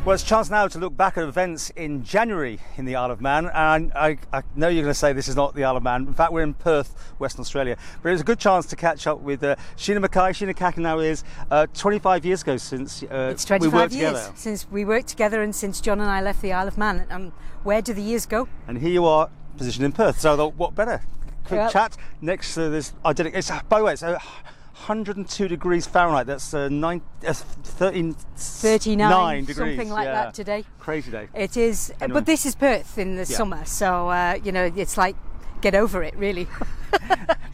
Well, it's a chance now to look back at events in January in the Isle of Man, and I know you're going to say this is not the Isle of Man. In fact, we're in Perth, Western Australia. But it was a good chance to catch up with Sheena Mackay. Sheena Kaighin now is 25 years ago since it's 25 we worked years together. Since we worked together and since John and I left the Isle of Man. And where do the years go? And here you are, positioned in Perth. So I thought, what better? Quick chat next to this idyllic. By the way, it's 102 degrees Fahrenheit. That's 39 degrees. Something like that today. Crazy day. It is, anyway. But this is Perth in the summer, so it's like get over it, really.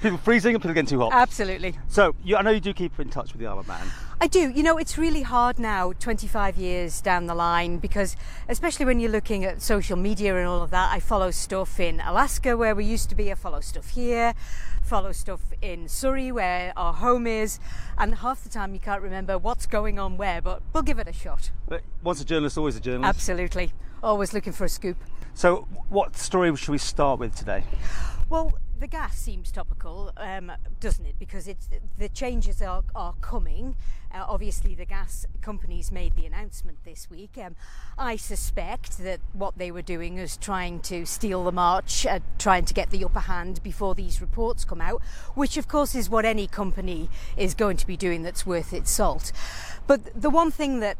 People freezing and people getting too hot. Absolutely. So I know you do keep in touch with the Isle of Man. I do. It's really hard now, 25 years down the line, because especially when you're looking at social media and all of that, I follow stuff in Alaska where we used to be, I follow stuff here, follow stuff in Surrey where our home is, and half the time you can't remember what's going on where, but we'll give it a shot. But once a journalist, always a journalist. Absolutely. Always looking for a scoop. So what story should we start with today? Well, the gas seems topical, doesn't it? Because the changes are coming. Obviously, the gas companies made the announcement this week. I suspect that what they were doing is trying to steal the march, trying to get the upper hand before these reports come out, which of course is what any company is going to be doing that's worth its salt. But the one thing that,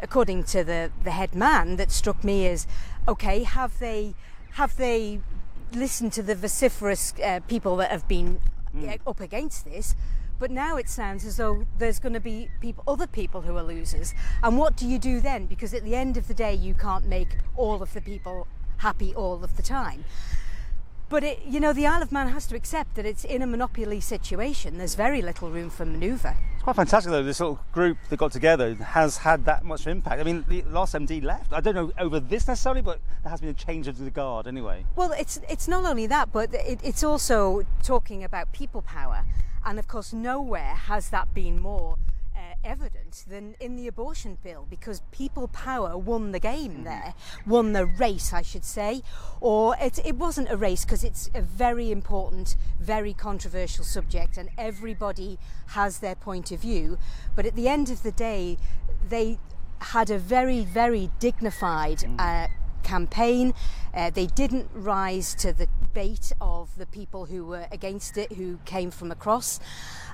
according to the head man, that struck me is, okay, have they listened to the vociferous people that have been up against this? But now it sounds as though there's going to be other people who are losers. And what do you do then? Because at the end of the day, you can't make all of the people happy all of the time. But the Isle of Man has to accept that it's in a monopoly situation. There's very little room for manoeuvre. It's quite fantastic, though. This little group that got together has had that much impact. I mean, the last MD left. I don't know over this necessarily, but there has been a change of the guard anyway. Well, it's not only that, but it's also talking about people power. And of course, nowhere has that been more evident than in the abortion bill, because people power won the game there, won the race, I should say. Or it wasn't a race, because it's a very important, very controversial subject, and everybody has their point of view. But at the end of the day, they had a very, very dignified campaign. They didn't rise to the bait of the people who were against it, who came from across.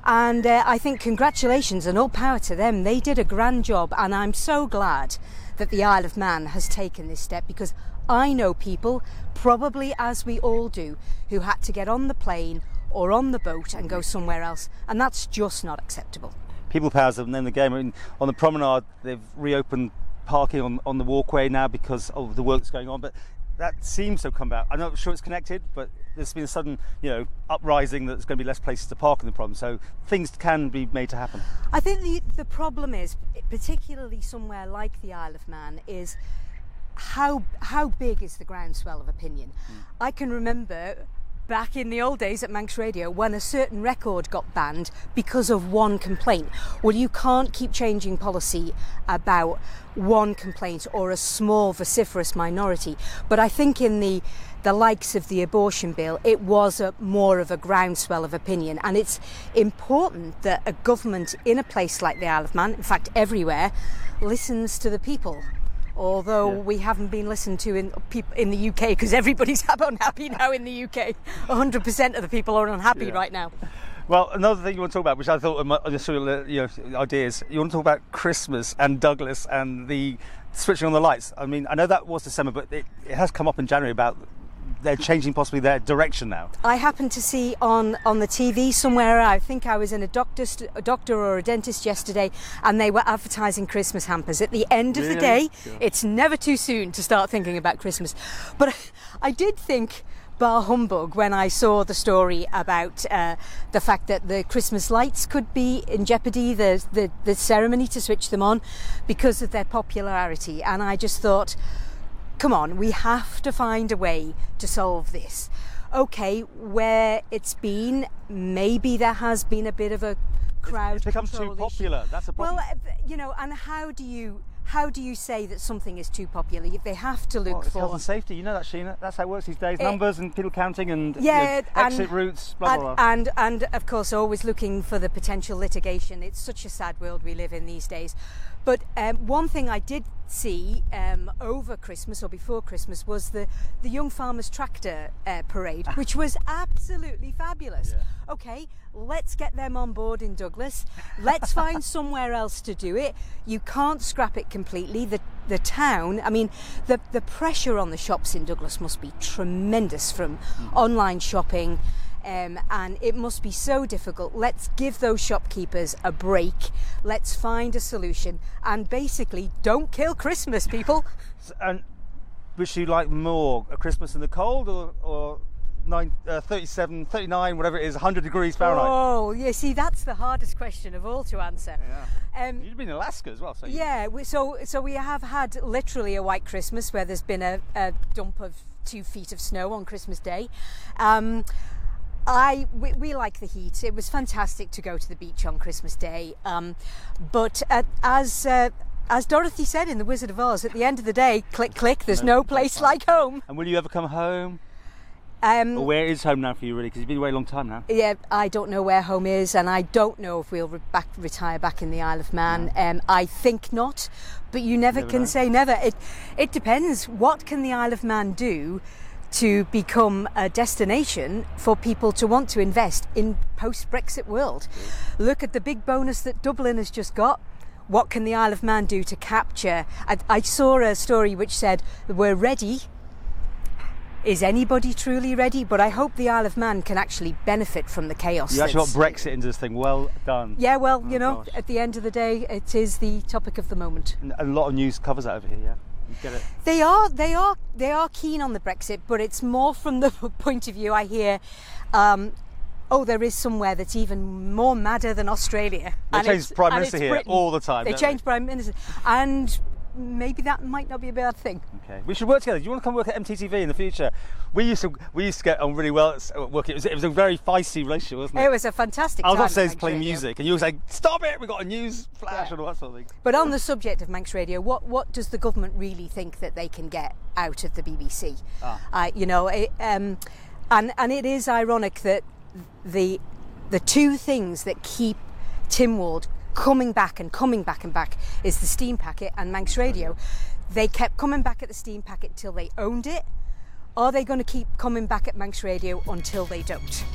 And I think congratulations and all power to them. They did a grand job, and I'm so glad that the Isle of Man has taken this step, because I know people, probably as we all do, who had to get on the plane or on the boat and go somewhere else, and that's just not acceptable. People power's the name of the game. I mean, on the promenade, they've reopened parking on the walkway now because of the work that's going on, but that seems to have come about. I'm not sure it's connected, but there's been a sudden, uprising that there's going to be less places to park in the problem. So things can be made to happen. I think the problem is, particularly somewhere like the Isle of Man, is how big is the groundswell of opinion? I can remember back in the old days at Manx Radio when a certain record got banned because of one complaint. Well, you can't keep changing policy about one complaint or a small vociferous minority. But I think in the likes of the abortion bill, it was more of a groundswell of opinion. And it's important that a government in a place like the Isle of Man, in fact everywhere, listens to the people. Although we haven't been listened to in the UK, because everybody's unhappy now in the UK. 100% of the people are unhappy right now. Well, another thing you want to talk about, which I thought ideas, you want to talk about Christmas and Douglas and the switching on the lights. I mean, I know that was December, but it has come up in January about they're changing possibly their direction now. I happened to see on the TV somewhere, I think I was in a doctor or a dentist yesterday, and they were advertising Christmas hampers. At the end of the day, it's never too soon to start thinking about Christmas. But I did think bar humbug when I saw the story about the fact that the Christmas lights could be in jeopardy, the ceremony to switch them on, because of their popularity. And I just thought, come on, we have to find a way to solve this. Okay, where it's been, maybe there has been a bit of a crowd. It's become too popular. That's a problem. Well, and how do you say that something is too popular? They have to look for health and safety. You know that, Sheena. That's how it works these days. Numbers and people counting and exit routes. Blah blah blah. And of course, always looking for the potential litigation. It's such a sad world we live in these days. But one thing I did see over Christmas or before Christmas was the Young Farmers Tractor Parade, which was absolutely fabulous. Yeah. Okay, let's get them on board in Douglas. Let's find somewhere else to do it. You can't scrap it completely. The town, I mean, the pressure on the shops in Douglas must be tremendous from online shopping. And it must be so difficult. Let's give those shopkeepers a break. Let's find a solution. And basically, don't kill Christmas, people. And would you like more, a Christmas in the cold or 37, 39, whatever it is, 100 degrees Fahrenheit? Oh, yeah, see, that's the hardest question of all to answer. Yeah. You've been in Alaska as well. So yeah, so we have had literally a white Christmas where there's been a dump of 2 feet of snow on Christmas Day. We like the heat. It was fantastic to go to the beach on Christmas Day. But as Dorothy said in The Wizard of Oz, at the end of the day, click, click, there's no place like home. And will you ever come home? Or where is home now for you, really? Because you've been away a long time now. Yeah, I don't know where home is, and I don't know if we'll retire back in the Isle of Man. No. I think not, but you never can say never. It depends. What can the Isle of Man do to become a destination for people to want to invest in post-Brexit world? Look at the big bonus that Dublin has just got. What can the Isle of Man do to capture? I saw a story which said we're ready. Is anybody truly ready? But I hope the Isle of Man can actually benefit from the chaos. You actually got Brexit into this thing. Well done. Yeah, well, at the end of the day, it is the topic of the moment. And a lot of news covers that over here, yeah? You get it? They are keen on the Brexit, but it's more from the point of view I hear, there is somewhere that's even more madder than Australia. They change Prime Minister here Britain. all the time. They change Prime Minister. And maybe that might not be a bad thing. Okay, we should work together. Do you want to come work at MTTV in the future? We used to get on really well at work. It was a very feisty relationship, wasn't it? It was a fantastic time. I was upstairs playing music, and you were saying, "Stop it! We got a news flash," and all that sort of thing. But on the subject of Manx Radio, what does the government really think that they can get out of the BBC? And it is ironic that the two things that keep Tynwald coming back is the steam packet and Manx Radio. They kept coming back at the steam packet till they owned it. Are they going to keep coming back at Manx Radio until they don't?